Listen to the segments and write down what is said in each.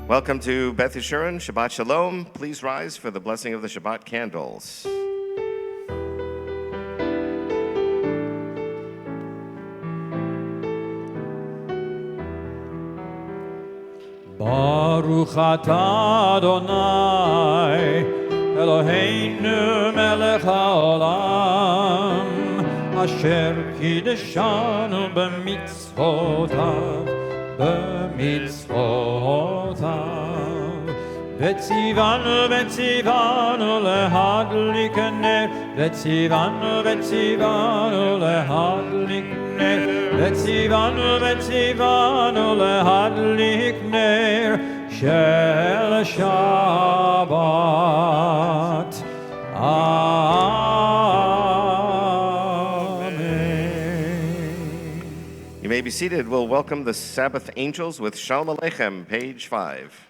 Welcome to Beth Yeshurun, Shabbat Shalom. Please rise for the blessing of the Shabbat candles. Baruch atah Adonai, Eloheinu melech haolam, asher kiddushanu b'mitzvotav, Vetzivanu lehadlik ner, Vetzivanu lehadlik ner, Vetzivanu lehadlik ner, Shel Shabbat. Amen. You may be seated. We'll welcome the Sabbath angels with Shalom Aleichem, page 5.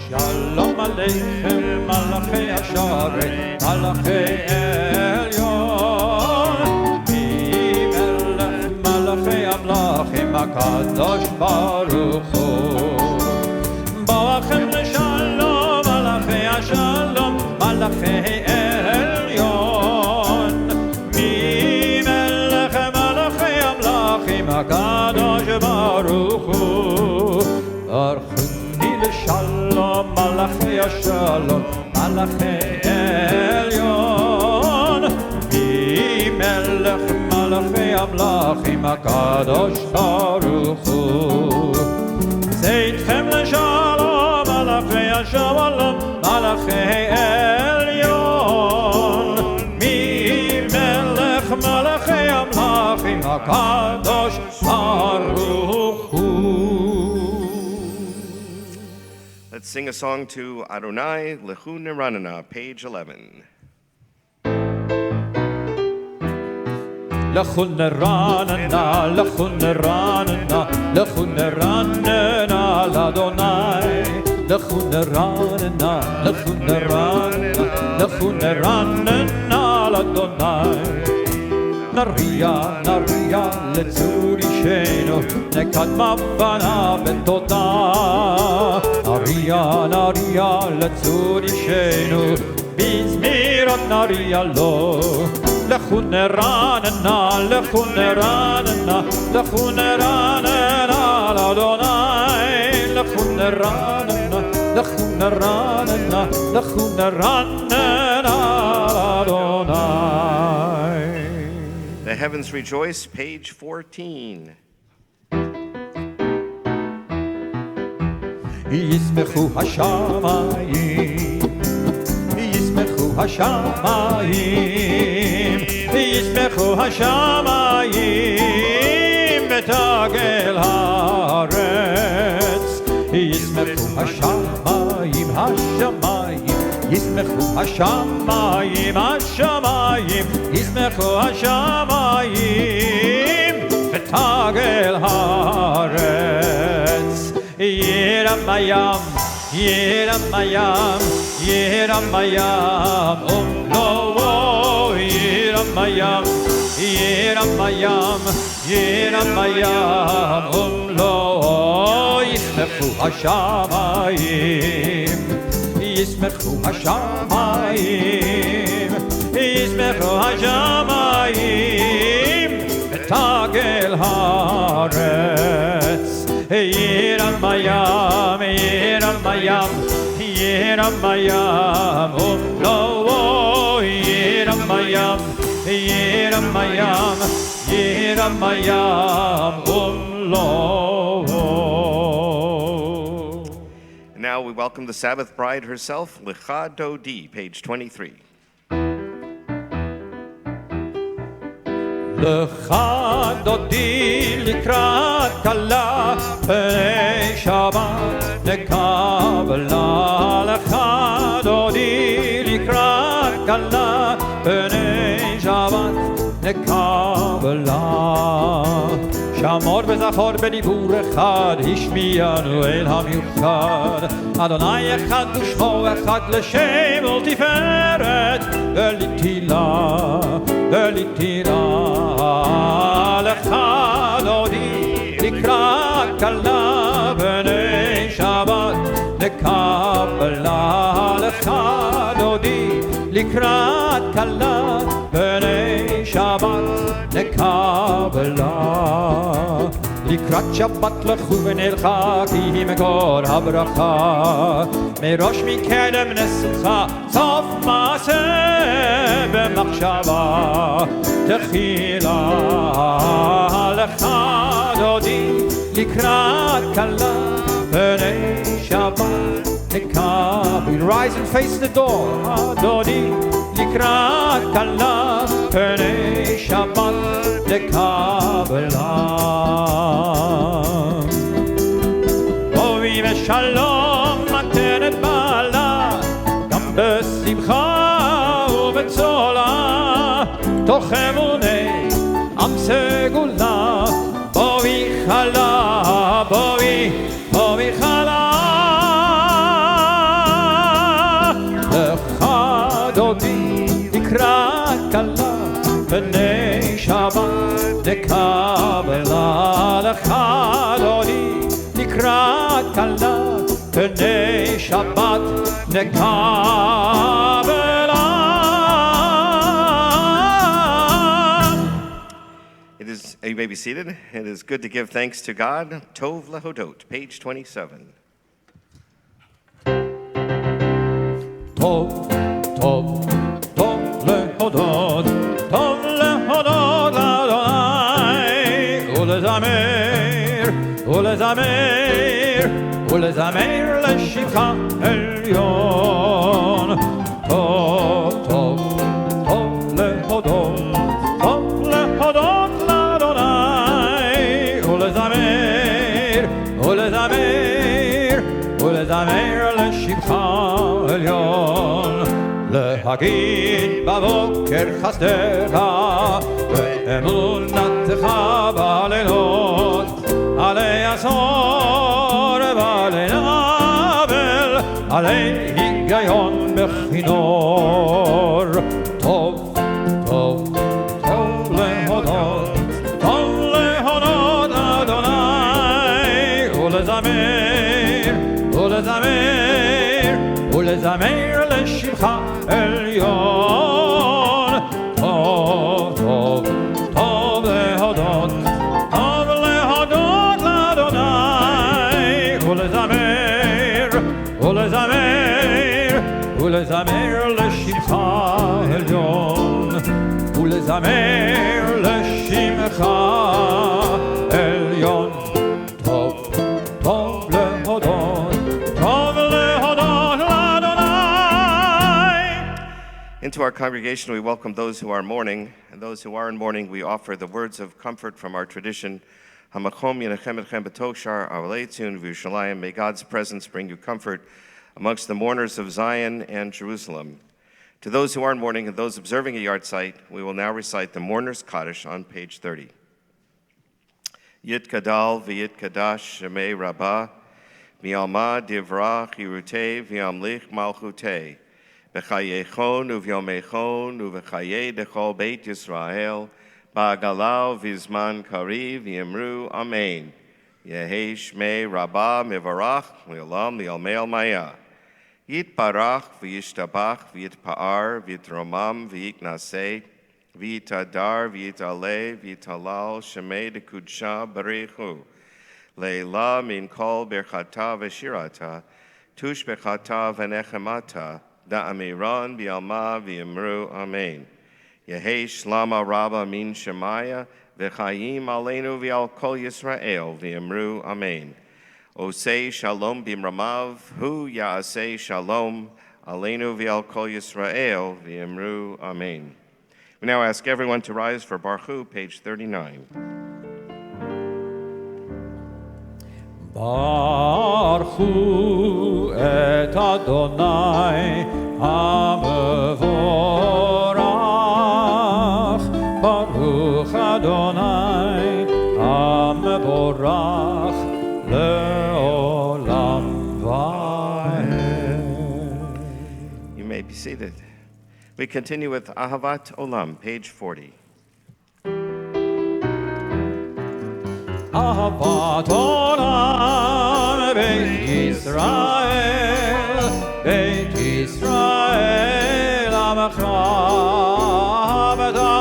Shalom Aleichem, Malachei Hasharet, Malachei Elyon, Melech Malachei Amlachim, HaKadosh Baruch Hu. Boachem L'Shalom, Malachei Hashalom, Malachei Elyon, Melech Malachei Amlachim, HaKadosh Baruch Hu. Shalom, Malachei Shalom, Malachei Elyon, Melech Malachei Amlachim, HaKadosh Baruch Hu. Zeitchem l'Shalom, Malachei Shalom, Malachei Elyon, Melech Malachei Amlachim, HaKadosh Baruch Hu. Let's sing a song to Adonai, Lechu Neranana, page 11. Lechu Neranana, Lechu Neranana, Lechu Neranana, Adonai. Lechu Neranana, Lechu Neranana, Lechu Neranana, Adonai. Naria, Naria, letzurishenu, nekadma bana betoda. Naria, Naria, letzurishenu, bizmirat Naria lo. Lechu neranana, Lechu neranana, Lechu neranana, Adonai. Lechu neranana, Lechu neranana, Lechu neranana, Adonai. The Heavens Rejoice, page 14. Yismechu hashamayim, Yismechu hashamayim, Yismechu hashamayim, betagel haaretz. Yismechu hashamayim, hashamayim, Yismechu hashamayim, hashamayim, Yismechu hashamayim, betagel haaretz. Yeramayam, Yeramayam, Yeramayam, lo, Yeramayam, Yeramayam, Yeramayam, lo, Yismechu hashamayim, Yismechu hashamayim, Yismechu hashamayim, betagel haaretz. Yeramayam, Yeramayam, Yeramayam Umlo Yeramayam Yeramayam Yeramayam Umlo. Now we welcome the Sabbath bride herself, Lecha Dodi, page 23. Lecha Dodi likrat kala pnei Shabbat nekabla. Lecha Dodi likrat kala pnei Shabbat nekabla. שמור וזכור בדיבור אחד, השמיענו אל המיוחד. אדוני אחד ושמו אחד לשם ולתפארת, ולתהילה, ולתהילה. לך דודי לקרא כלה בני שבת נקבלה. לך דודי לקראת כלה בני שבת נקבלה. לקראת שבת לכו ונלכה כי היא מקור הברכה. מראש מקדם נשמחה סוף מעשה במחשבה תחילה. לך דודי לקראת כלה בני שבת נקבלה. Rise and face the door. דודי לקראת כלה בני שבת נקבלה. בואי בשלום מתנת בעלה, גם בשמחה ובצולה, תוך אמוני עם סגולה. בואי חלה, בואי חלה. לך דודי לקראת כלה בני שבת נקבלה. לך דודי לקראת כלה בני שבת נקבלה. You may be seated. It is good to give thanks to God. Tov Lehodot, page 27. טוב, טוב, טוב להודות, טוב להודות לאדוני, ולזמר, ולזמר, ולזמר לשבחך עליון. טוב, טוב, טוב להודות, טוב להודות לאדוני, ולזמר, ולזמר, ולזמר לשבחך עליון. להגיד בבוקר חסדך ואמונתך בלילות, עלי עשור ועלי נבל, עלי היגיון בכינור. טוב, טוב, טוב להודות, טוב להודות אדוני, ולזמר, ולזמר, ולזמר לשבחך עליון. טוב, טוב, טוב להודות, טוב להודות לאדוני, ולזמר, ולזמר, ולזמר לשבחך עליון, ולזמר לשמך עליון. טוב, טוב להודות, טוב להודות לאדוני. Into our congregation, we welcome those who are mourning, and those who are in mourning, we offer the words of comfort from our tradition. Hamakom Yenechem Etchem B'Toshar Avaleitun V'Yushalayim. May God's presence bring you comfort amongst the mourners of Zion and Jerusalem. To those who are in mourning and those observing a yard site, we will now recite the Mourner's Kaddish on page 30. Yit Kadal V'Yit Kadash Shemei Rabbah Mi'alma Divrach Yirutei V'Yamlich Malchutei B'chayechon Uvyomechon Uv'chaye Dechol Beit Yisrael Ba'agalau V'Zman Kariv Yemru Amen. Yehei Shmei Rabbah Mivarach Li'olam Li'almei Almaya. Yitbarach V'Yishtabach V'Yitpa'ar V'Yitromam V'Yiknaseh V'Yitadar V'Yitaleh V'Yitalal Shemei Dekudsha Barechu Leila Min Kol Berchata V'Shirata Tushbechata v'nechemata, da'amiran v'alma v'yimru amen. Yehei shlama rabba min shemaya, v'chayim aleinu v'al kol Yisrael v'yimru amen. Osei shalom b'mramav, hu ya'asei shalom, aleinu v'al kol Yisrael v'yimru amen. We now ask everyone to rise for Baruch, page 39. Baruch et Adonai HaMevorach, Baruch Adonai HaMevorach le'olam va'ed. You may be seated. We continue with Ahavat Olam, page 40. Ahavat Olam Beit Yisrael Amecha B'ta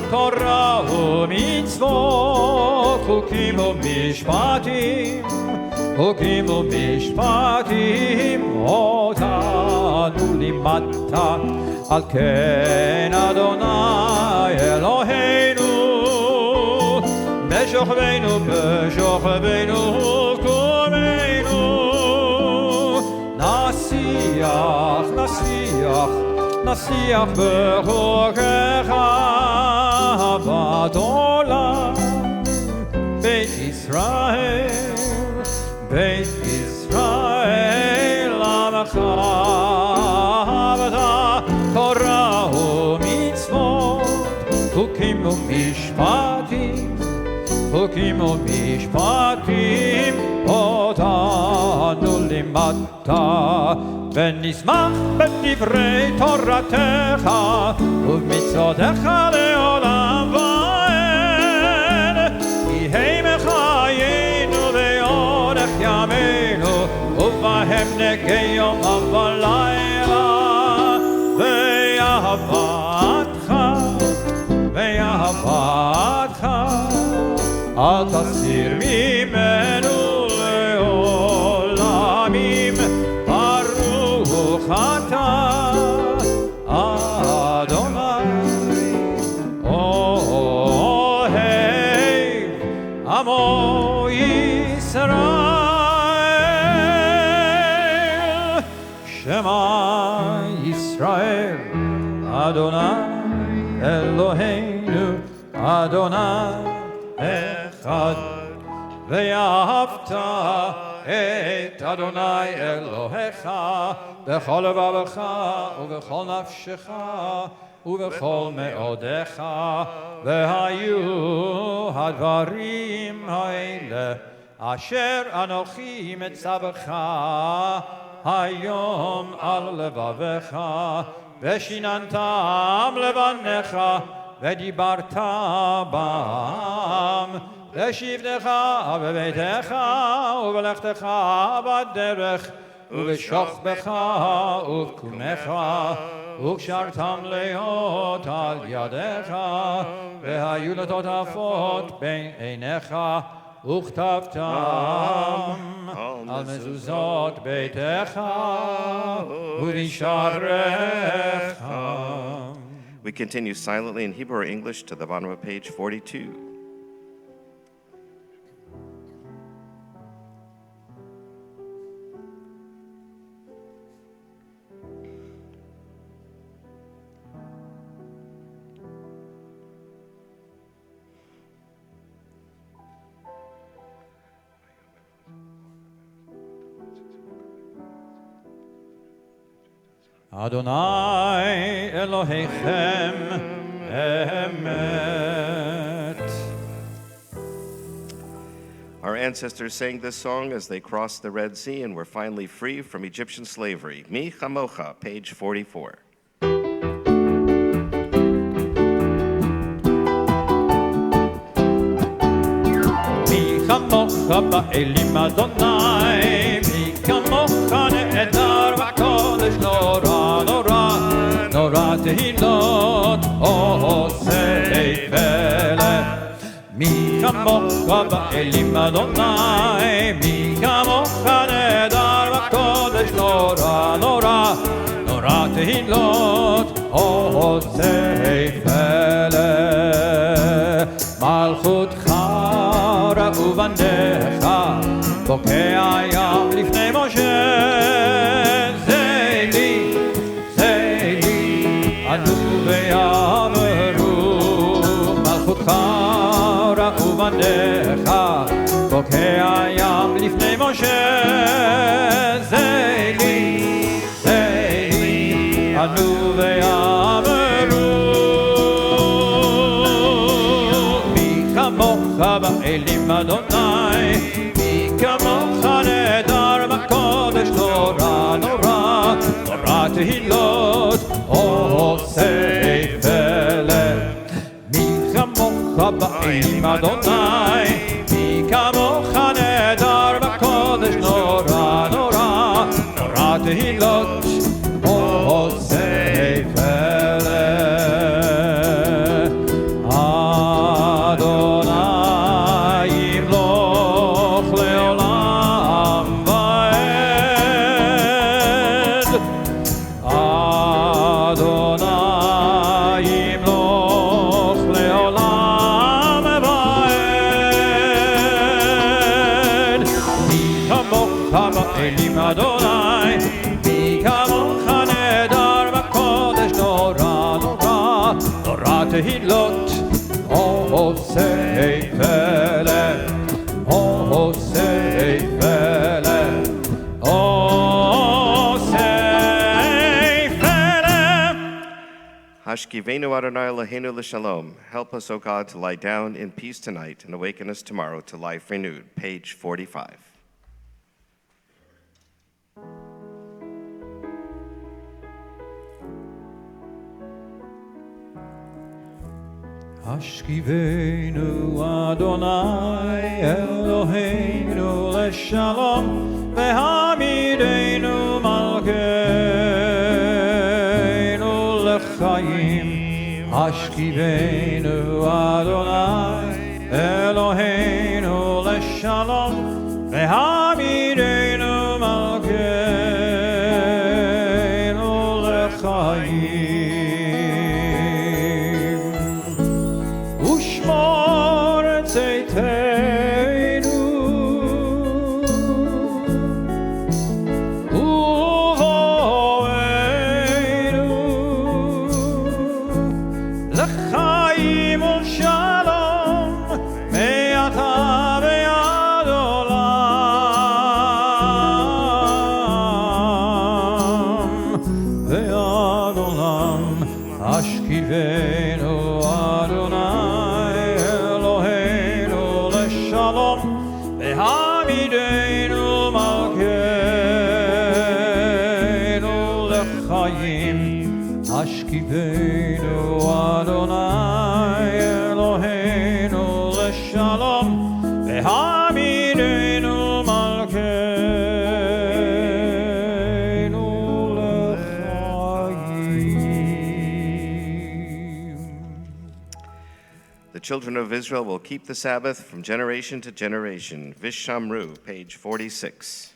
Torah u'mitzvot Chukim u'mishpatim Otanu limata Al ken Adonai Eloheinu B'shochveinu Kumeinu Nasiach B'chokecha Ahavat Olam Beit Yisrael Amecha B'ta Torah u'mitzvot Chukim u'mishpatim Otanu limata ונשמח בדברי תורתך ובמצוותיך לעולם ועד כי הם חיינו לאורך ימינו ובהם נגי יומם ולילה ואהבתך אל תסיר ממנו לעולמים אתה אדוני אוהב עמו ישראל שמע ישראל אדוני אלוהינו אדוני אחד ואהבת את אדוני אלוהיך בכל לבבך ובכל נפשך ובכל מאודיך והיו הדברים האלה אשר אנוכי מצווך היום על לבבך ושיננתם לבניך ודיברת בם בשבתך בביתך ובלכתך בדרך ובשוכבך ובקומך וקשרתם להיות על ידיך והיו לטוטפות בין עיניך וכתבתם על מזוזות ביתך ובשעריך. We continue silently in Hebrew or English to the bottom of page 42. Adonai Elohechem Emet. Our ancestors sang this song as they crossed the Red Sea and were finally free from Egyptian slavery. Mi Chamocha, page 44. Mi Chamocha ba'elim Adonai, Mi Chamocha ne'edar v'kodesh nora, nora, nora tehilot, osei pele. Mi Chamocha ba'elim Adonai, Mi Chamocha ne'edar v'kodesh הקודש נורא נורא נורא תהילות עושי פלא מלכותך ראו בניך בוקע ים לפני משה זה לי ענו ויאמרו מלכותך ראו בניך בוקע ים לפני משה זה לי ענו ויאמרו מי כמוך באלים אדוני מי כמוך נהדר בקודש נורא נורא נורא תהילות עושי פלא מי כמוך באלים אדוני מי כמוך נהדר בקודש נורא נורא נורא תהילות עושי פלא אדוני ימלוך לעולם ועד אדוני ימלוך לעולם ועד מי כמוך באלים אדוני מי כמוך נהדר בקודש נורא נורא נורא תהילות עושי פלא עושי פלא עושי פלא Hashkivenu Adonai Eloheinu l'shalom. Help us, O God, to lie down in peace tonight and awaken us tomorrow to life renewed. Page 45. השכיבנו אדוני אלוהינו לשלום והעמידנו מלכנו לחיים השכיבנו אדוני אלוהינו לשלום והעמידנו מלכנו לחיים ושמור צאתנו ובואנו לחיים ולשלום מעתה ועד עולם ועד עולם השכיבנו אדוני אלוהינו לשלום והעמידנו מלכנו לחיים השכיבנו אדוני אלוהינו לשלום והעמידנו מלכנו לחיים. The children of Israel will keep the Sabbath from generation to generation. Vishamru, page 46.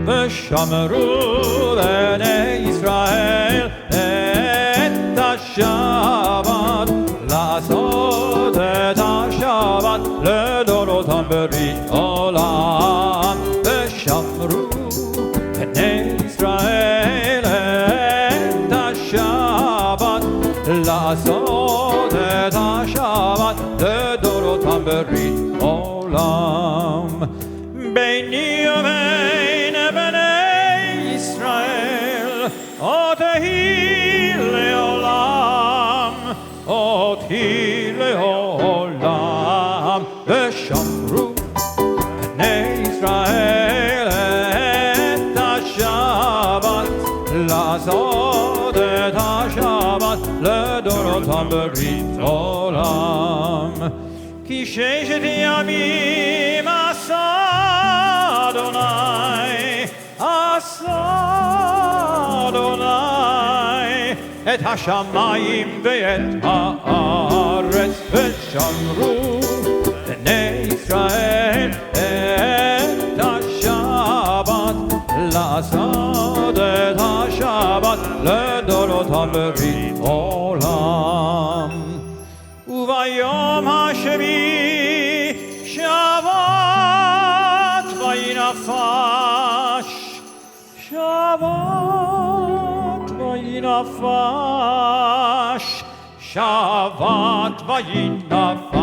ושמרו בני ישראל את השבת לעשות את השבת לדורותם ברית עולם ושמרו בני ישראל את השבת לעשות את השבת לדורותם ברית עולם ביני ובין בני ישראל אותי לעולם אותי לעולם ושמרו בני ישראל את השבת לעשות את השבת לדורותם ברית עולם כי ששת ימים עשה אדוני את השמיים ואת הארץ ושמרו בני ישראל את לעשות את השבת לדורותם ברית עולם. וביום השביעי שבת וינפש, שבת וינפש, שבת וינפש,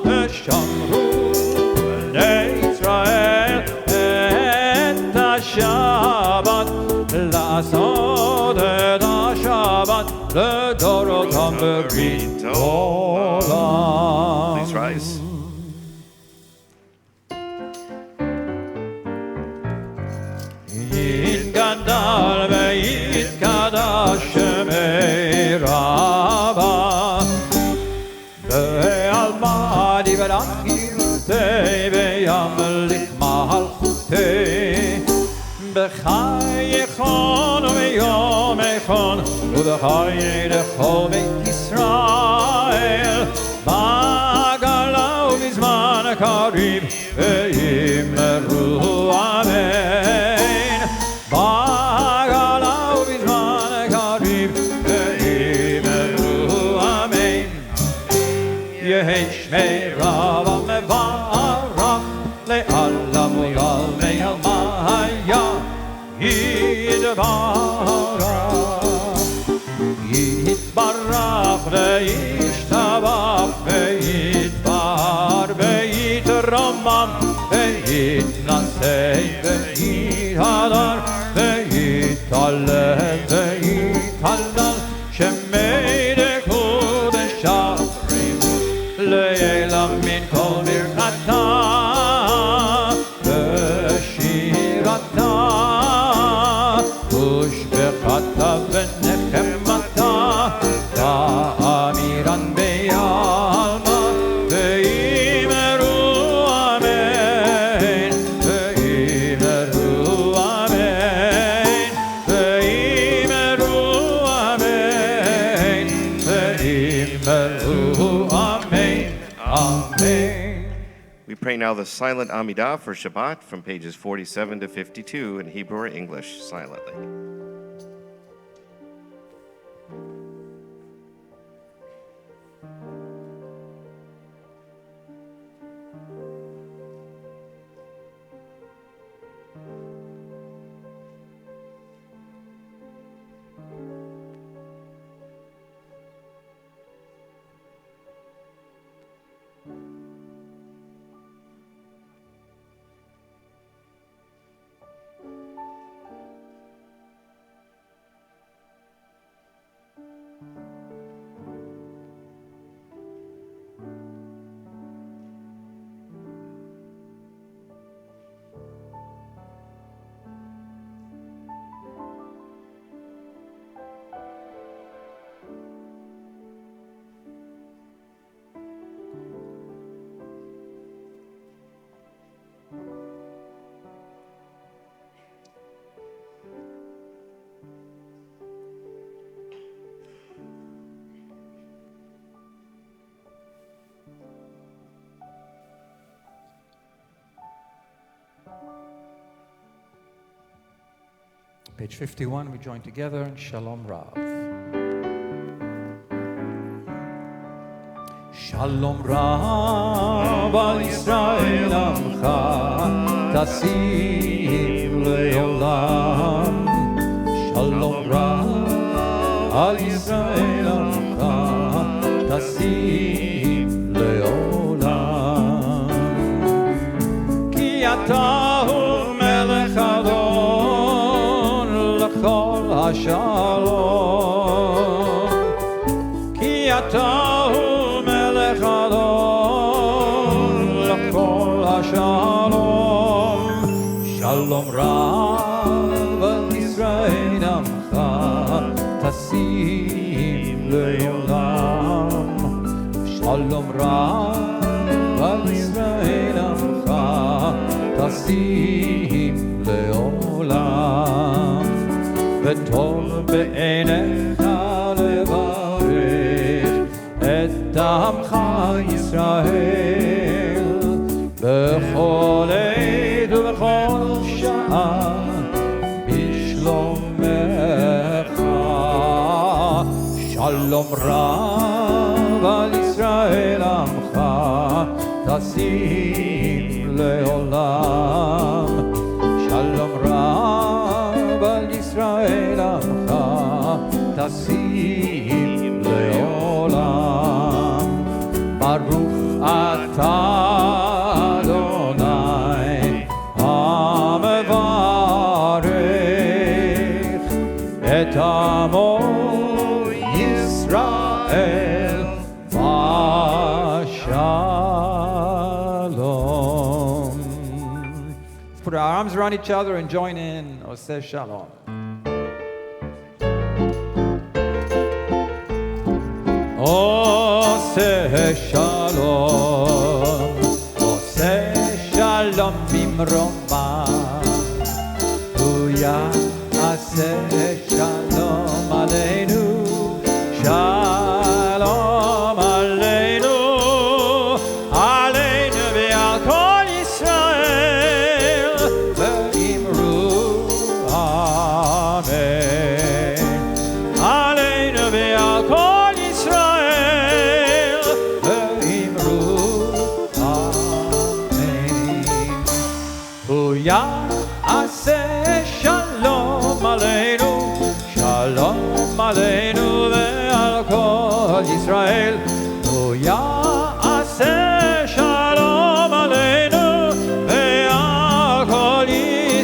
ושמרו בני ישראל את השבת, לעשות את השבת לדורותם ברית עולם. Please rise. יתגדל ויתקדש שמי רבה, בעלמא יברך חירותי וימליך מלכותי, בחייכון וביומכון ובחיי לכל בית ישראל, בגלה ובזמן קריב ויאמרו אמן, בגלה ובזמן קריב ויאמרו אמן. יהי שמי רבה מברך לעולם ולעלמי עלמיה יתברך וישתבח ויתפאר ויתרומם ויתנשא ויתהדר ויתהלל ויתהלל, שמי דקודשה לעילם מן כל ברכתה ושירתה ושבחתה ונחמתה, תאמירן בעלמא ואמרו אמן, ואמרו אמן, ואמרו אמן, ואמרו אמן, אמן. We pray now the silent Amidah for Shabbat from pages 47 to 52 in Hebrew or English silently. Page 51, we join together in Shalom Rav. Shalom Rav al Yisrael Amcha Tasim Leolam. Shalom Rav al Yisrael Amcha Tasim Leolam. Ki atahu melech adon l'chol hashalom. Ki atahu melech adon l'chol hashalom. Shalom Rav al Yisrael Amcha Tasim Leolam. Shalom Rav al Yisrael Amcha Tasim Leolam. וטוב בעיניך לברך את עמך ישראל בכל עת ובכל שעה שלומך, שלום רב על ישראל עמך, תשים לעולם. שלום רב על ישראל עמך, תשים לעולם. ברוך אתה אדוני המברך את עמו ישראל בשלום. Let's put our arms around each other and join in Oseh Shalom. Oseh Shalom, Oseh Shalom במרומה, הוא יעשה שלום עלינו, שלום עלינו, עלינו ועל כל ישראל, ואמרו אמן. עלינו ועל כל ישראל, ואמרו אמן. הוא יעשה שלום עלינו, שלום עלינו ועל כל ישראל. הוא יעשה שלום עלינו ועל כל ישראל.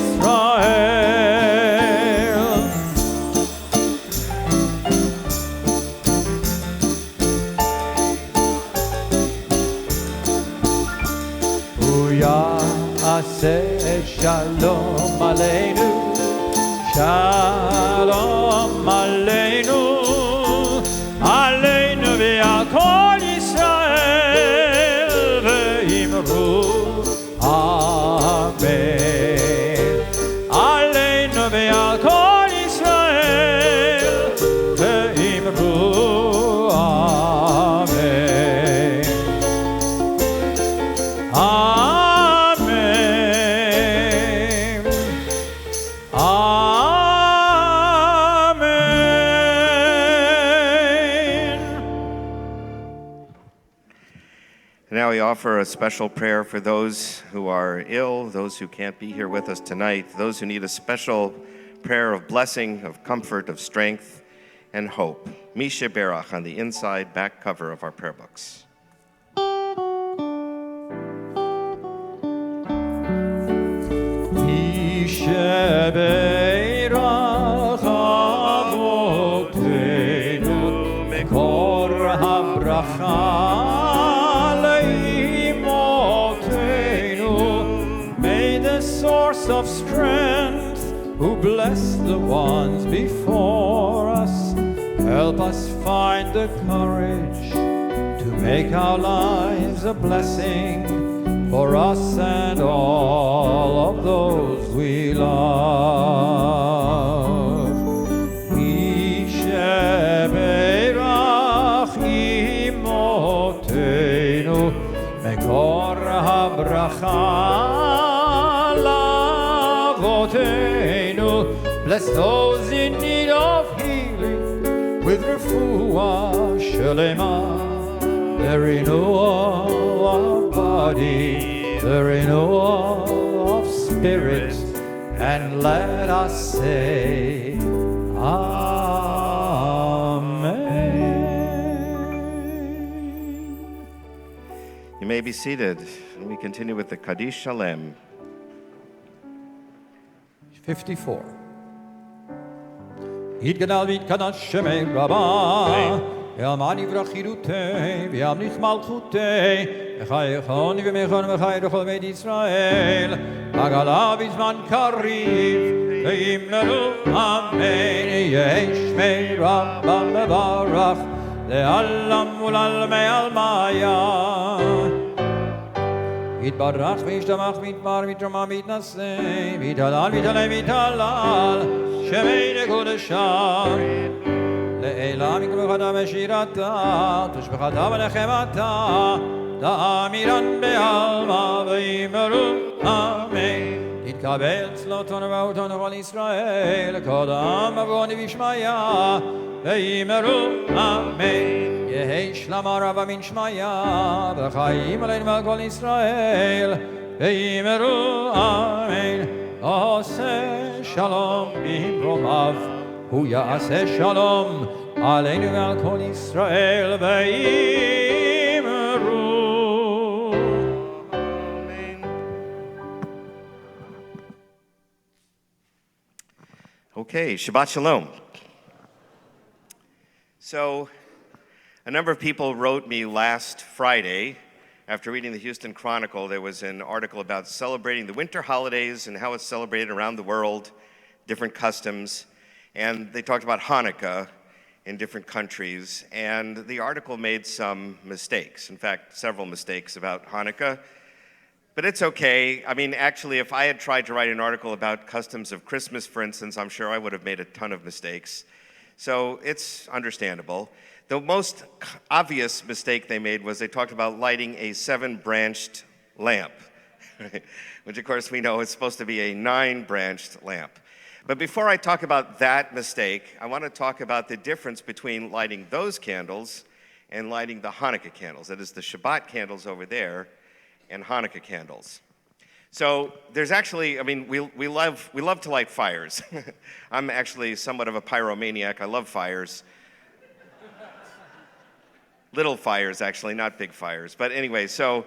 הוא יעשה שלום עלינו, שלום עלינו, עלינו ועל כל ישראל, ואמרו אמן. עלינו ועל כל ישראל, ואמרו אמן. Now we offer a special prayer for those who are ill, those who can't be here with us tonight, those who need a special prayer of blessing, of comfort, of strength, and hope. Misha Berach on the inside back cover of our prayer books. Misha Berach avotenu, mekor habracha leimotenu. May the source of strength, who bless the ones before us, help us find the courage to make our lives a blessing for us and all of those we love. Yisheberach imotenu, mekor habracha lavotenu. Bless those in need of healing with refuah shalema, the renewal of body, the renewal of spirit, and let us say Amen. You may be seated, and we continue with the Kaddish Shalem. 54. Yitgadal v'yitkadash shemei Rabbah, Yalman yivrach chirutei, v'yamlich malchutei, v'chayechon v'mechon v'chay l'chol beit Yisrael, v'agalav v'zman kariv, v'yimleru amen. Yehi shmei Rabbah mevarach, le'alam u'lalmei almaya. Yitbarach v'yishtamach v'yitbar v'yitrama v'yitnaseh, v'yitalal v'yitalei v'yitalal, shemei nekodeshah. Le'elam יקראו חדה ושירתה, תושבחתה ונחמתה, דאמירן בעלמא, ואמרו אמן. יתקבל צלותון ואותון כל ישראל, קודם אבוני בשמיה, ויאמרו אמן. יהי שלמה רבה מן שמיה, וחיים עלינו ועל כל ישראל, ויאמרו אמן. עושה שלום במרומיו, הוא יעשה שלום עלינו ועל כל ישראל, ויאמרו Okay, Shabbat Shalom. So, a number of people wrote me last Friday, after reading the Houston Chronicle, there was an article about celebrating the winter holidays and how it's celebrated around the world, different customs, and they talked about Hanukkah in different countries, and the article made some mistakes, in fact, several mistakes about Hanukkah. But it's okay. I mean, actually, if I had tried to write an article about customs of Christmas, for instance, I'm sure I would have made a ton of mistakes. So it's understandable. The most obvious mistake they made was they talked about lighting a 7-branched lamp, which of course we know is supposed to be a 9-branched lamp. But before I talk about that mistake, I want to talk about the difference between lighting those candles and lighting the Hanukkah candles. That is the Shabbat candles over there and Hanukkah candles. So there's actually, I mean, we love to light fires. I'm actually somewhat of a pyromaniac. I love fires. Little fires, actually, not big fires. But anyway, so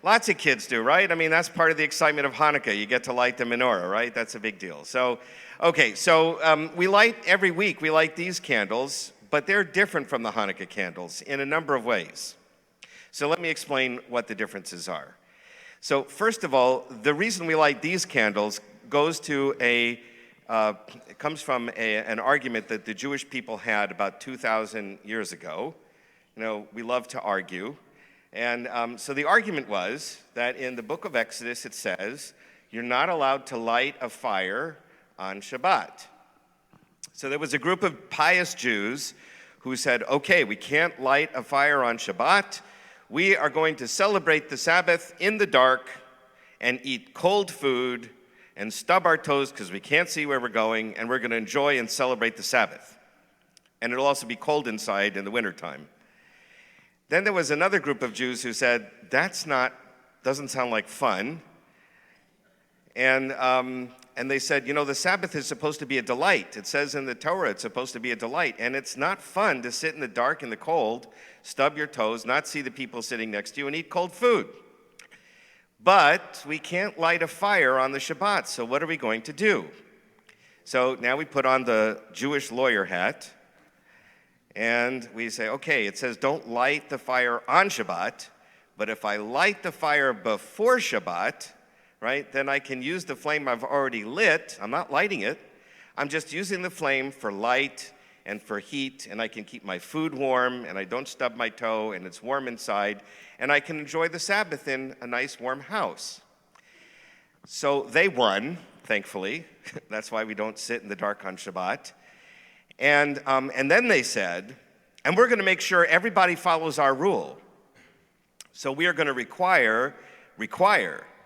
lots of kids do, right? I mean, that's part of the excitement of Hanukkah. You get to light the menorah, right? That's a big deal. So, okay, so we light every week. We light these candles, but they're different from the Hanukkah candles in a number of ways. So let me explain what the differences are. So first of all, the reason we light these candles goes to it comes from an argument that the Jewish people had about 2,000 years ago. You know, we love to argue. And so the argument was that in the book of Exodus it says, you're not allowed to light a fire on Shabbat. So there was a group of pious Jews who said, okay, we can't light a fire on Shabbat. We are going to celebrate the Sabbath in the dark and eat cold food and stub our toes because we can't see where we're going, and we're going to enjoy and celebrate the Sabbath. And it'll also be cold inside in the wintertime. Then there was another group of Jews who said, doesn't sound like fun. And they said, you know, the Sabbath is supposed to be a delight. It says in the Torah it's supposed to be a delight. And it's not fun to sit in the dark and the cold, stub your toes, not see the people sitting next to you, and eat cold food. But we can't light a fire on the Shabbat, so what are we going to do? So now we put on the Jewish lawyer hat, and we say, okay, it says don't light the fire on Shabbat, but if I light the fire before Shabbat, right, then I can use the flame I've already lit. I'm not lighting it. I'm just using the flame for light and for heat, and I can keep my food warm, and I don't stub my toe, and it's warm inside, and I can enjoy the Sabbath in a nice warm house. So they won, thankfully. That's why we don't sit in the dark on Shabbat. And then they said, and we're going to make sure everybody follows our rule. So we are going to require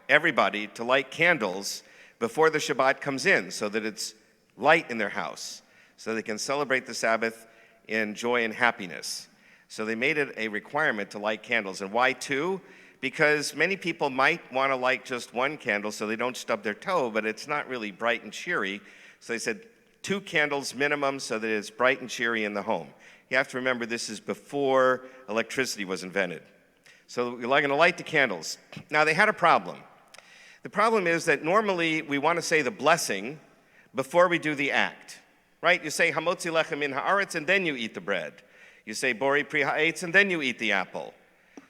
everybody to light candles before the Shabbat comes in so that it's light in their house, so they can celebrate the Sabbath in joy and happiness. So they made it a requirement to light candles. And why 2? Because many people might want to light just one candle so they don't stub their toe, but it's not really bright and cheery. So they said 2 candles minimum so that it's bright and cheery in the home. You have to remember this is before electricity was invented. So we're going to light the candles. Now they had a problem. The problem is that normally we want to say the blessing before we do the act, right? You say Hamotzi lechem min haaretz and then you eat the bread. You say Bori pri ha'etz and then you eat the apple.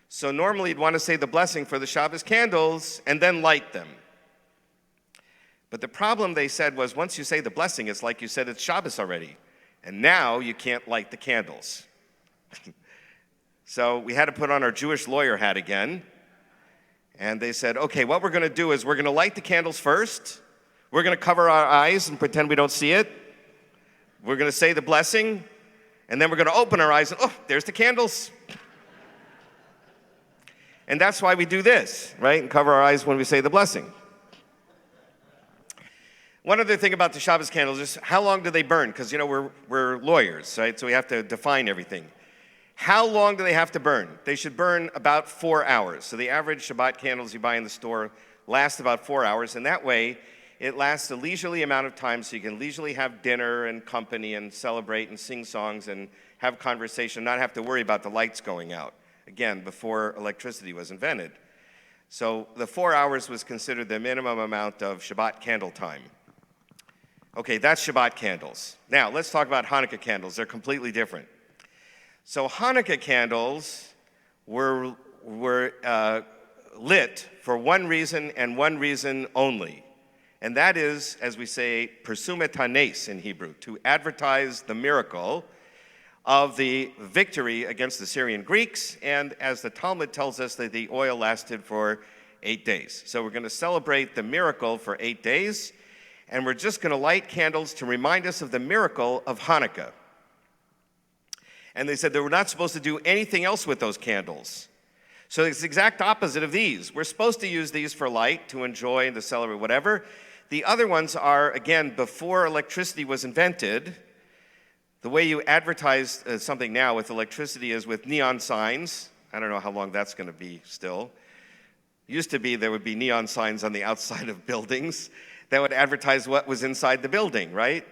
So normally you'd want to say the blessing for the Shabbos candles and then light them. But the problem they said was once you say the blessing, it's like you said it's Shabbos already. And now you can't light the candles. So we had to put on our Jewish lawyer hat again. And they said, okay, what we're going to do is we're going to light the candles first. We're going to cover our eyes and pretend we don't see it. We're going to say the blessing. And then we're going to open our eyes and, oh, there's the candles. And that's why we do this, right? And cover our eyes when we say the blessing. One other thing about the Shabbos candles is how long do they burn? Because, we're lawyers, right? So we have to define everything. How long do they have to burn? They should burn about 4 hours. So the average Shabbat candles you buy in the store last about 4 hours, and that way it lasts a leisurely amount of time so you can leisurely have dinner and company and celebrate and sing songs and have conversation, not have to worry about the lights going out, again, before electricity was invented. So the 4 hours was considered the minimum amount of Shabbat candle time. Okay, that's Shabbat candles. Now, let's talk about Hanukkah candles. They're completely different. So Hanukkah candles were lit for one reason and one reason only. And that is, as we say, persumet hanes in Hebrew, to advertise the miracle of the victory against the Syrian Greeks, and as the Talmud tells us, that the oil lasted for 8 days. So we're going to celebrate the miracle for 8 days, and we're just going to light candles to remind us of the miracle of Hanukkah. And they said that we're not supposed to do anything else with those candles. So it's the exact opposite of these. We're supposed to use these for light, to enjoy and to celebrate whatever. The other ones are, again, before electricity was invented. The way you advertise something now with electricity is with neon signs. I don't know how long that's going to be still. It used to be there would be neon signs on the outside of buildings that would advertise what was inside the building, right?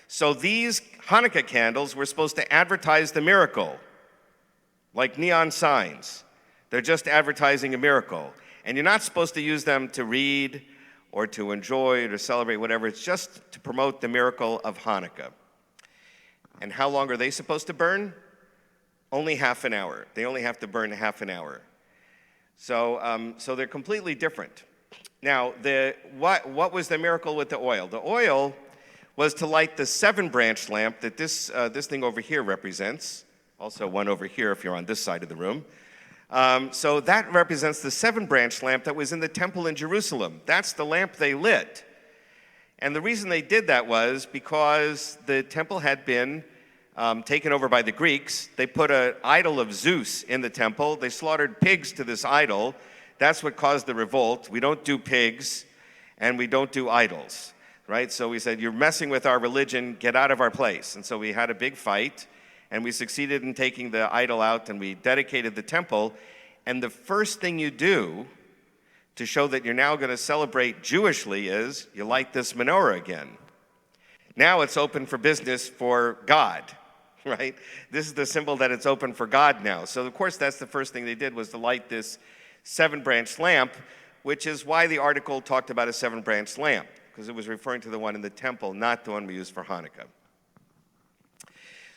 So these Hanukkah candles were supposed to advertise the miracle, like neon signs. They're just advertising a miracle. And you're not supposed to use them to read or to enjoy or to celebrate, whatever. It's just to promote the miracle of Hanukkah. And how long are they supposed to burn? Only half an hour. They only have to burn half an hour. So they're completely different. Now, what was the miracle with the oil? The oil was to light the 7-branch lamp that this thing over here represents. Also one over here if you're on this side of the room. So that represents the 7-branch lamp that was in the temple in Jerusalem. That's the lamp they lit. And the reason they did that was because the temple had been taken over by the Greeks. They put an idol of Zeus in the temple. They slaughtered pigs to this idol. That's what caused the revolt. We don't do pigs, and we don't do idols, right? So we said, you're messing with our religion, get out of our place. And so we had a big fight, and we succeeded in taking the idol out, and we dedicated the temple. And the first thing you do to show that you're now going to celebrate Jewishly is you light this menorah again. Now it's open for business for God, right? This is the symbol that it's open for God now. So, of course, that's the first thing they did, was to light this 7-branch lamp, which is why the article talked about a 7-branch lamp, because it was referring to the one in the temple, not the one we use for Hanukkah.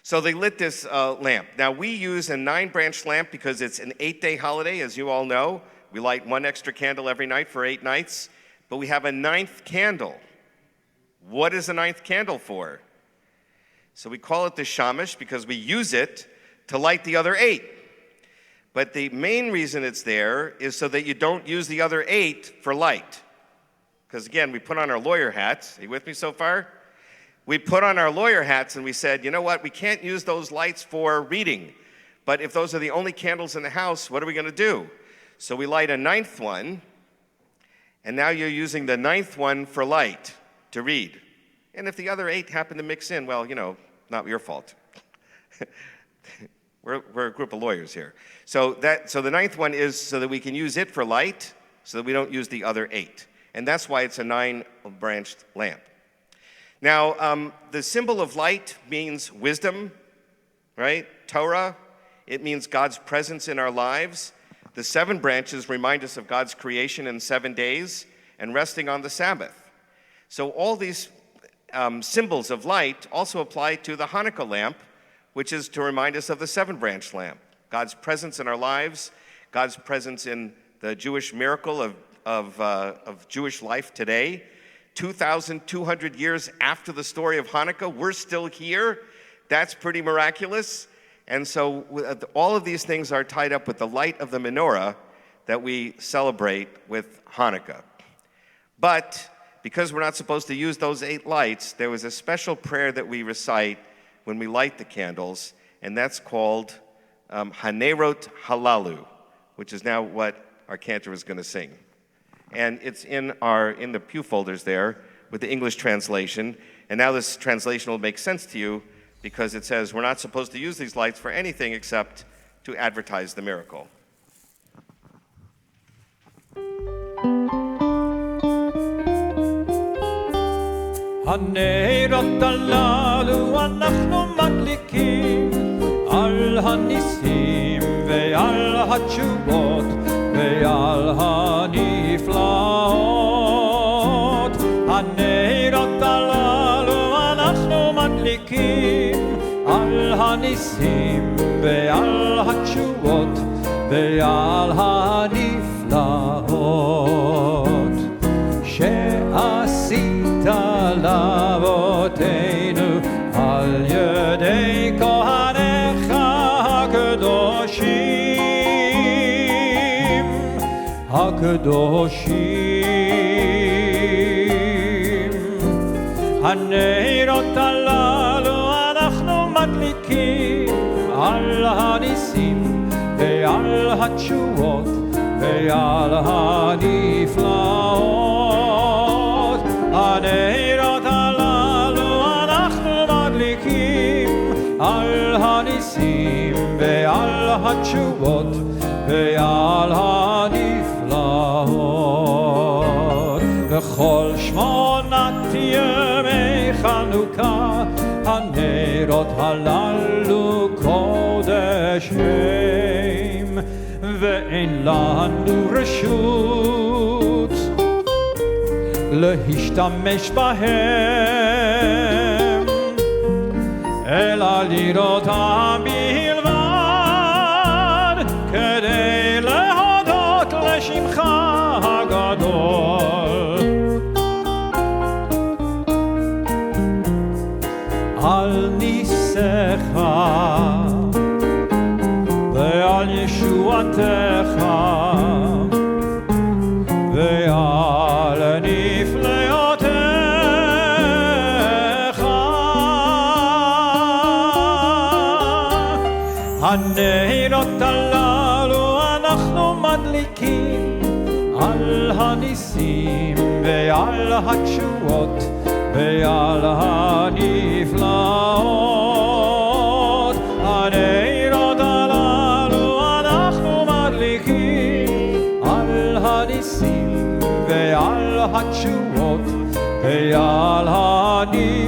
So they lit this lamp. Now, we use a 9-branch lamp because it's an 8-day holiday, as you all know. We light one extra candle every night for 8 nights, but we have a 9th candle. What is the 9th candle for? So we call it the shamash because we use it to light the other 8. But the main reason it's there is so that you don't use the other 8 for light. Because again, we put on our lawyer hats. Are you with me so far? We put on our lawyer hats and we said, you know what, we can't use those lights for reading. But if those are the only candles in the house, what are we going to do? So we light a 9th one, and now you're using the 9th one for light to read. And if the other 8 happen to mix in, well, not your fault. We're a group of lawyers here. So the 9th one is so that we can use it for light, so that we don't use the other 8. And that's why it's a 9-branched lamp. Now, the symbol of light means wisdom, right? Torah. It means God's presence in our lives. The 7 branches remind us of God's creation in 7 days and resting on the Sabbath. So all these symbols of light also apply to the Hanukkah lamp, which is to remind us of the 7-branch lamp. God's presence in our lives, God's presence in the Jewish miracle of Jewish life today. 2,200 years after the story of Hanukkah, we're still here. That's pretty miraculous. And so all of these things are tied up with the light of the menorah that we celebrate with Hanukkah. But because we're not supposed to use those 8 lights, there was a special prayer that we recite when we light the candles, and that's called Hanerot Halalu, which is now what our cantor is going to sing. And it's in the pew folders there. with the English translation. And now this translation will make sense to you because it says we're not supposed to use these lights for anything except to advertise the miracle. הנרות הללו אנחנו מדליקים על הניסים ועל התשובות ועל הנפלאות. הנרות הללו אנחנו מדליקים על הניסים ועל התשובות ועל הנפלאות שעשית לאבותינו על ידי כהניך הקדושים. הנרות הללו אנחנו מדליקים על הניסים ועל התשובות ועל הנפלאות. הנרות הללו אנחנו מדליקים על הניסים ועל התשובות ועל הנפלאות. בכל 8 ימי חנוכה הנרות הללו קודש הם, ואין לנו רשות להשתמש בהם אלא לראותם בלבד כדי להודות לשמך הגדול. על ניסיך ועל ישועתך ועל נפלאותיך הנרות הללו אנחנו מדליקים על הניסים ועל התשובות ועל הנפלאות. הנרות הללו אנחנו מדליקים על הניסים ועל התשובות ועל הנפלאות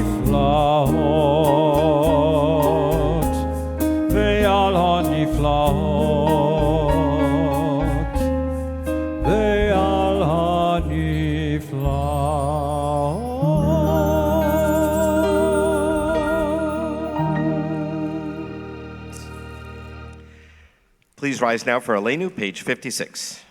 ועל הנפלאות ועל הנפלאות. Please rise now for Aleinu, page 56.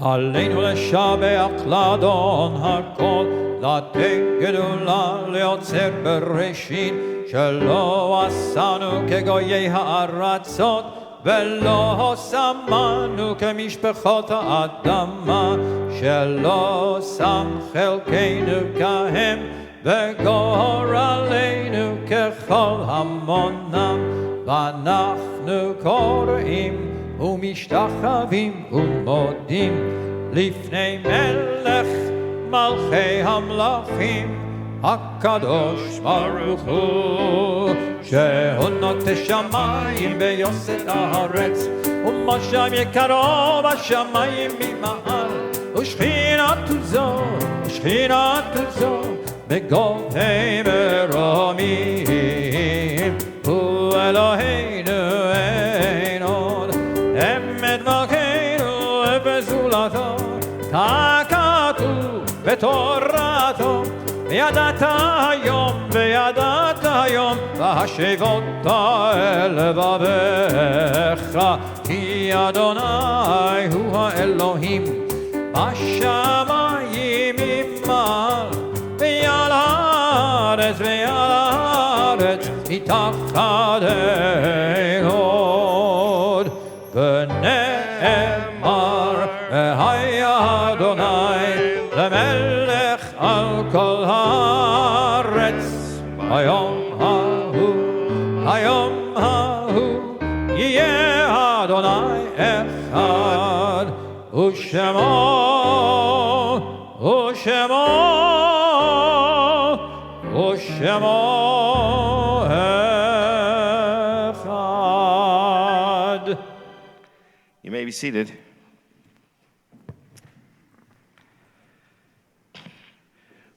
עלינו לשבח לאדון הכל, לתת גדולה ליוצר בראשית, שלא עשנו כגויי הארצות, ולא שמנו כמשפחות האדמה, שלא שם חלקנו כהם, וגורלנו ככל המונם, ואנחנו קוראים ומשתחווים ומודים לפני מלך מלכי המלכים הקדוש ברוך הוא, שהוא נוטה שמיים ויוסד הארץ, ומשם יקרו בשמיים ממעל, ושכינתו זו בגובי מרומים. הוא אלוהינו אין עוד אמת מלכנו ובזולתו, ככתוב בתורתו, וידעת היום והשבות אל לבביך, כי אדוני הוא האלוהים בשמיים ממעל, ועל הארץ מתחת tzadei hod v'ne'emar v'haya Adonai lemelech al kol haaretz hayom hahu yeh Adonai echad u'shemo echad. You may be seated.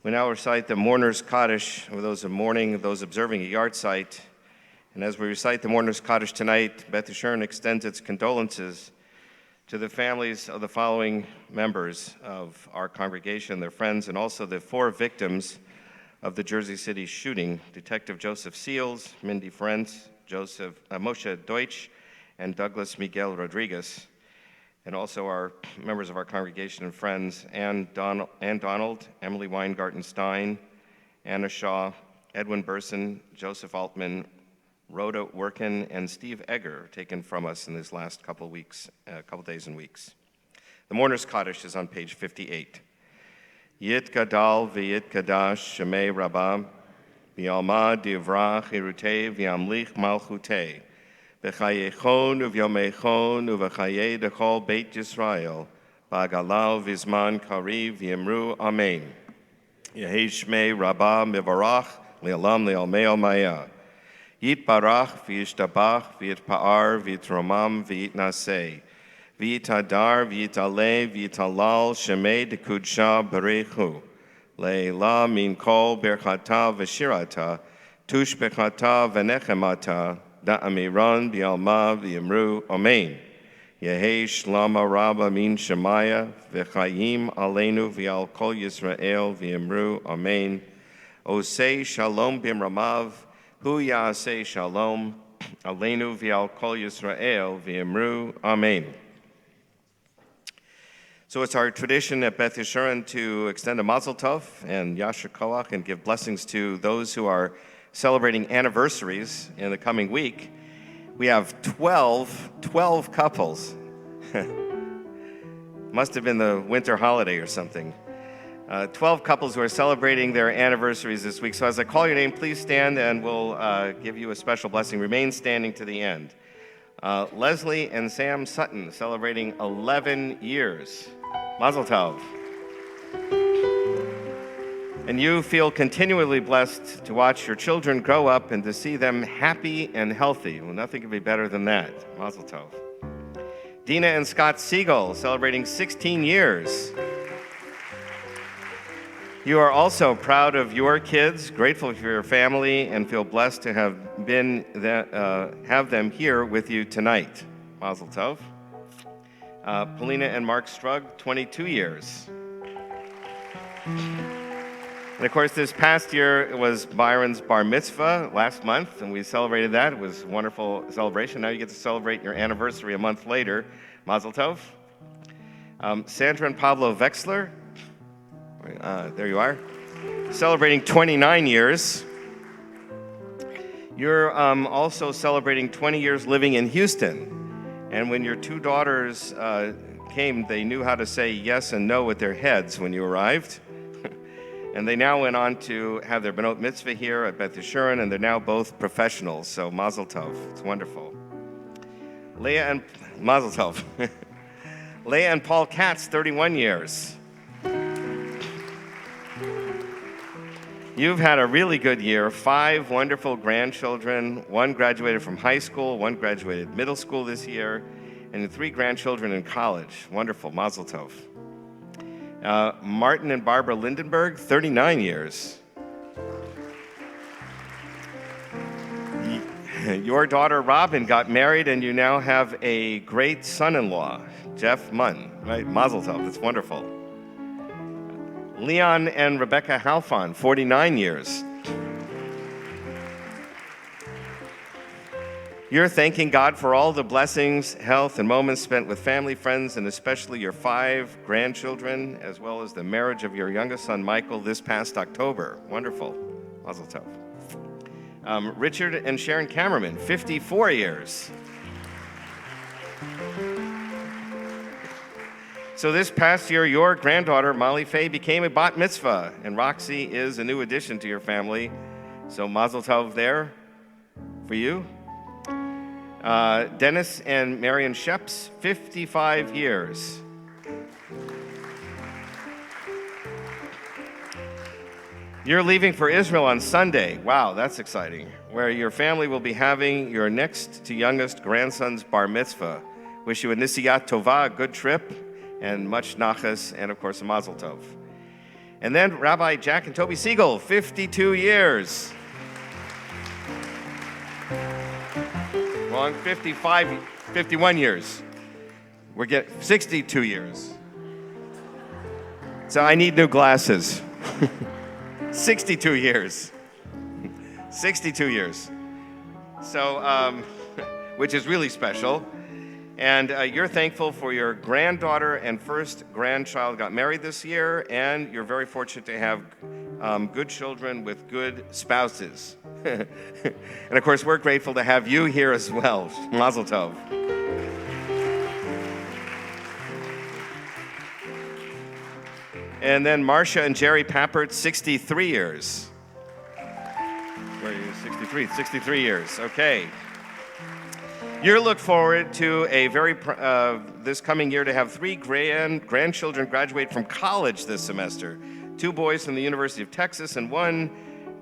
We now recite the Mourner's Kaddish, for those of mourning, those observing a yard site. And as we recite the Mourner's Kaddish tonight, Beth Yeshurun extends its condolences to the families of the following members of our congregation, their friends, and also the 4 victims of the Jersey City shooting: Detective Joseph Seals, Mindy Ferenc, Moshe Deutsch, and Douglas Miguel Rodriguez, and also our members of our congregation and friends, Ann Donald, Emily Weingarten-Stein, Anna Shaw, Edwin Burson, Joseph Altman, Rhoda Workin, and Steve Egger, taken from us in these last couple days and weeks. The Mourner's Kaddish is on page 58. Yit gadal v'yit kadash shemei rabah v'yalma divrach irutei v'yamlich malchutei v'chayechon uv'yomechon uv'chayei dechol beit Yisrael ba'galal v'zman kariv v'yimru amen. Yehi shmei rabah mivarach li'alam li'almei almaya. Yit barach v'yishtabach v'yitpa'ar v'yitromam v'yitnaseh v'yitadar v'yitaleh v'yitalal shemei dekudsha berechu le'ela min kol berchata v'shirata tush bechata v'nechemata da'amiran b'yalma v'yimru amen. Yehi shlama rabba min shemaya v'chayim aleinu v'yal kol Yisrael v'yimru amen. Osei shalom b'mramav hu ya'aseh shalom aleinu v'yal kol Yisrael v'yimru amen. So it's our tradition at Beth Yeshurun to extend a mazel tov and yasher koach and give blessings to those who are celebrating anniversaries in the coming week. We have 12 couples. Must have been the winter holiday or something. 12 couples who are celebrating their anniversaries this week. So as I call your name, please stand and we'll give you a special blessing. Remain standing to the end. Leslie and Sam Sutton celebrating 11 years. Mazel tov. And you feel continually blessed to watch your children grow up and to see them happy and healthy. Well, nothing could be better than that. Mazel tov. Dina and Scott Siegel celebrating 16 years. You are also proud of your kids, grateful for your family, and feel blessed to have them here with you tonight. Mazel tov. Polina and Mark Strug, 22 years. And of course, this past year it was Byron's bar mitzvah last month, and we celebrated that. It was a wonderful celebration. Now you get to celebrate your anniversary a month later. Mazel tov. Sandra and Pablo Wexler, there you are, celebrating 29 years. You're also celebrating 20 years living in Houston. And when your 2 daughters came, they knew how to say yes and no with their heads when you arrived. And they now went on to have their benot mitzvah here at Beth Yeshurun, and they're now both professionals. So mazel tov. It's wonderful. Mazel tov. Leah and Paul Katz, 31 years. You've had a really good year, 5 wonderful grandchildren, 1 graduated from high school, 1 graduated middle school this year, and 3 grandchildren in college. Wonderful, mazel tov. Martin and Barbara Lindenberg, 39 years. Your daughter Robin got married, and you now have a great son-in-law, Jeff Munn, right? Mazel tov, that's wonderful. Leon and Rebecca Halfon, 49 years. You're thanking God for all the blessings, health, and moments spent with family, friends, and especially your 5 grandchildren, as well as the marriage of your youngest son, Michael, this past October. Wonderful. Mazel tov. Richard and Sharon Cameraman, 54 years. So this past year, your granddaughter, Molly Faye, became a bat mitzvah, and Roxy is a new addition to your family. So mazel tov there for you. Dennis and Marion Sheps, 55 years. You're leaving for Israel on Sunday. Wow, that's exciting. Where your family will be having your next to youngest grandson's bar mitzvah. Wish you a nisiyat tova, a good trip, and much nachas, and of course a mazel tov. And then Rabbi Jack and Toby Siegel, 52 years. Wrong, 51 years. We're getting 62 years. So I need new glasses. 62 years. 62 years. So, which is really special. And you're thankful for your granddaughter and first grandchild got married this year, and you're very fortunate to have good children with good spouses. And of course, we're grateful to have you here as well. Mazel tov. And then Marcia and Jerry Pappert, 63 years. Where are you? 63. 63 years. Okay. You look forward to a this coming year to have 3 grandchildren graduate from college this semester. 2 boys from the University of Texas and 1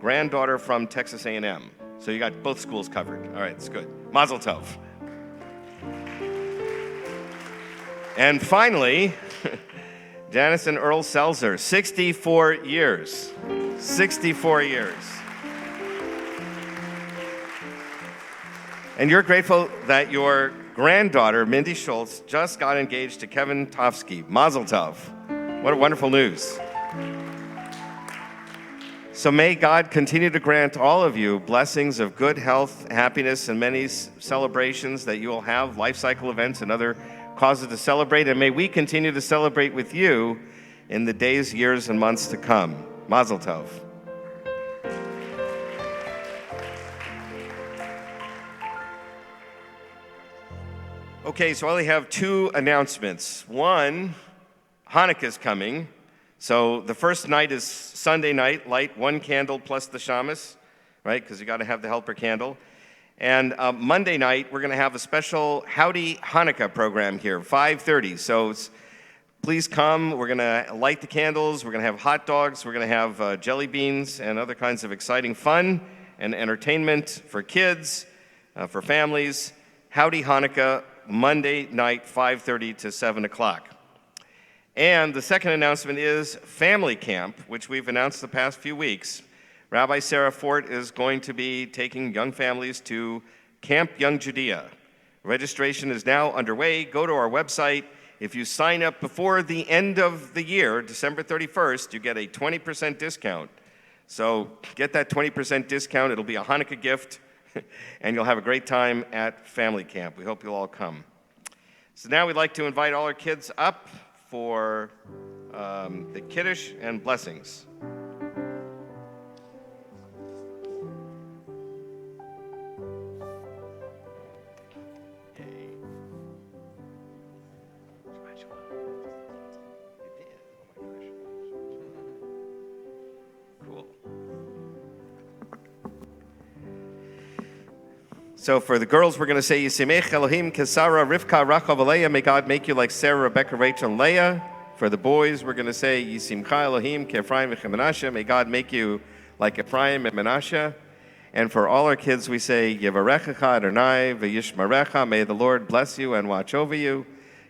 granddaughter from Texas A&M. So you got both schools covered. All right, it's good. Mazel tov. And finally, Janice and Earl Selzer, 64 years. 64 years. And you're grateful that your granddaughter, Mindy Schultz, just got engaged to Kevin Tofsky. Mazel tov. What a wonderful news. So may God continue to grant all of you blessings of good health, happiness, and many celebrations that you will have, life cycle events and other causes to celebrate. And may we continue to celebrate with you in the days, years, and months to come. Mazel tov. Okay, so I only have 2 announcements. One, Hanukkah's coming. So the first night is Sunday night, light 1 candle plus the shamas, right? Because you got to have the helper candle. And Monday night, we're going to have a special Howdy Hanukkah program here, 5:30. So please come. We're going to light the candles. We're going to have hot dogs. We're going to have jelly beans and other kinds of exciting fun and entertainment for kids, for families. Howdy Hanukkah, Monday night, 5:30 to 7 o'clock. And the second announcement is Family Camp, which we've announced the past few weeks. Rabbi Sarah Fort is going to be taking young families to Camp Young Judea. Registration is now underway. Go to our website. If you sign up before the end of the year, December 31st, you get a 20% discount. So get that 20% discount. It'll be a Hanukkah gift, and you'll have a great time at Family Camp. We hope you'll all come. So now we'd like to invite all our kids up for the Kiddush and blessings. So for the girls, we're going to say, Yisimech Elohim Kesara Rivka Rachav Leah. May God make you like Sarah, Rebecca, Rachel, and Leah. For the boys, we're going to say, Yisimcha Elohim Kephraim Menashe. May God make you like Ephraim and Menashe. And for all our kids, we say, Yevarechecha Adonai v'yishmarecha. May the Lord bless you and watch over you.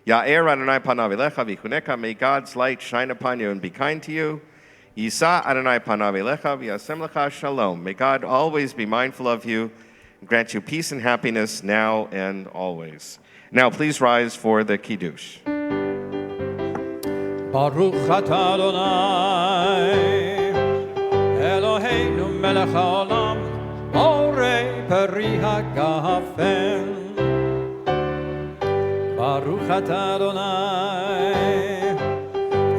Ya'er Adonai panav elecha v'chuneka. May God's light shine upon you and be kind to you. Yisa Adonai panav elecha v'yasem lecha shalom. May God always be mindful of you, grant you peace and happiness now and always. Now please rise for the Kiddush. Baruch atah Adonai Eloheinu melech haolam Borei peri hagafen. Baruch atah Adonai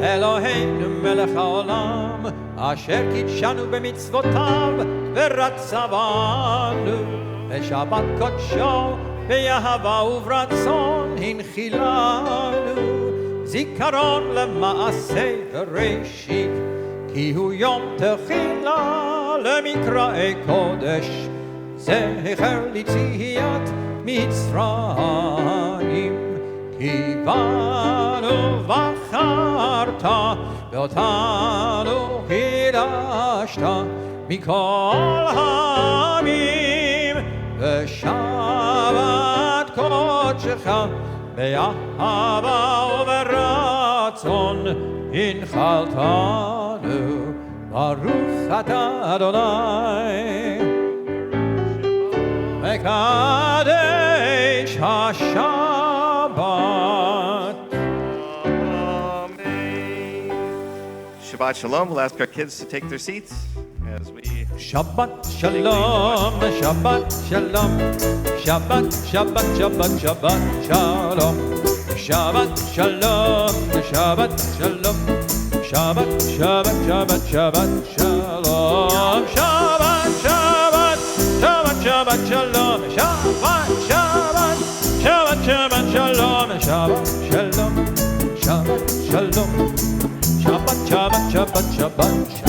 Eloheinu melech haolam אשר קידשנו במצוותיו ורצה בנו, בשבת קודשו באהבה וברצון הנחילנו, זיכרון למעשה בראשית, כי הוא יום תחילה למקראי קודש, זכר ליציאת מצרים, כי בנו בחרת ואותנו חידשת מכל העמים, ושבת קודשך באהבה וברצון הנחלתנו, ברוך אתה אדוני מקדש השבת. Amen. Shabbat Shalom. We'll ask our kids to take their seats as we Shabbat Shalom, Shabbat Shalom, Shabbat, Shabbat, Shabbat, Shabbat Shalom, Shabbat Shalom, Shabbat Shalom, Shabbat, Shabbat, Shabbat, Shabbat Shalom, Shabbat, Shabbat, Shabbat, Shabbat Shalom, Shabbat, Shabbat, Shabbat, Shabbat Shalom, Shabbat Shalom, Shabbat Shalom, Shabbat, Shabbat, Shabbat, Shabbat Shalom.